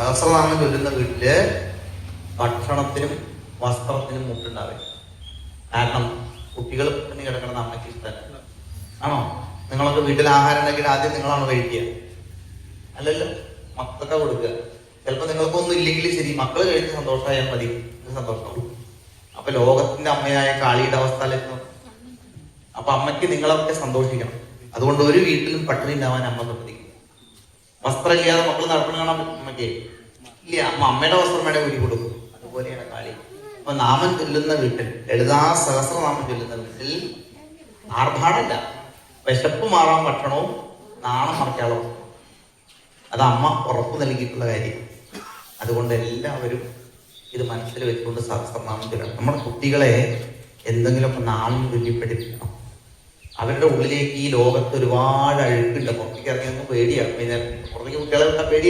സഹസ്രനാമം ചൊല്ലുന്ന വീട്ടില് ഭക്ഷണത്തിനും വസ്ത്രത്തിനും മുട്ടുണ്ടാവില്ല. കാരണം കുട്ടികൾ പണി കിടക്കണം അമ്മയ്ക്ക് ഇഷ്ടമല്ല. ആണോ? നിങ്ങളൊക്കെ വീട്ടിൽ ആഹാരം ഉണ്ടെങ്കിൽ ആദ്യം നിങ്ങളാണ് കഴിക്കുക, അല്ലല്ലോ? മക്കൾക്ക് കൊടുക്കുക. ചിലപ്പോൾ നിങ്ങൾക്കൊന്നും ഇല്ലെങ്കിൽ ശരി, മക്കൾ കഴിച്ച് സന്തോഷമായാൽ മതി, സന്തോഷമാവും. അപ്പൊ ലോകത്തിന്റെ അമ്മയായ കാളിയുടെ അവസ്ഥയിലെത്തും. അപ്പൊ അമ്മയ്ക്ക് നിങ്ങളൊക്കെ സന്തോഷിക്കണം. അതുകൊണ്ട് ഒരു വീട്ടിലും പട്ടിണി ഉണ്ടാവാൻ അമ്മ ശ്രദ്ധിക്കും. വസ്ത്രം ഇല്ലാതെ മക്കൾ നടക്കണം കാണാൻ അമ്മയ്ക്ക് ഇല്ല. അമ്മയുടെ വസ്ത്രം വേണേ ഊരി കൊടുക്കും. അതുപോലെയാണ് കാളി. അപ്പൊ നാമം ചൊല്ലുന്ന വീട്ടിൽ, ലളിതാ സഹസ്രനാമം ചൊല്ലുന്ന വീട്ടിൽ ആർഭാടമില്ല. വിശപ്പ് മാറാൻ ഭക്ഷണവും നാണം മറക്കാളോ. അത് അമ്മ ഉറപ്പ് നൽകിയിട്ടുള്ള കാര്യം. അതുകൊണ്ട് എല്ലാവരും ഇത് മനസ്സിൽ വെച്ചുകൊണ്ട് സഹസ്രനാമം ചൊല്ലണം. നമ്മുടെ കുട്ടികളെ എന്തെങ്കിലുമൊക്കെ നാമം ചൊല്ലിപ്പിടിപ്പിക്കണം. അവരുടെ ഉള്ളിലേക്ക് ഈ ലോകത്ത് ഒരുപാട് അഴുക്കുണ്ട്. പുറത്തേക്ക് ഇറങ്ങിയൊന്നും പേടിയാണ്. പുറത്തേക്ക് കുട്ടികളെ പേടിയില്ല.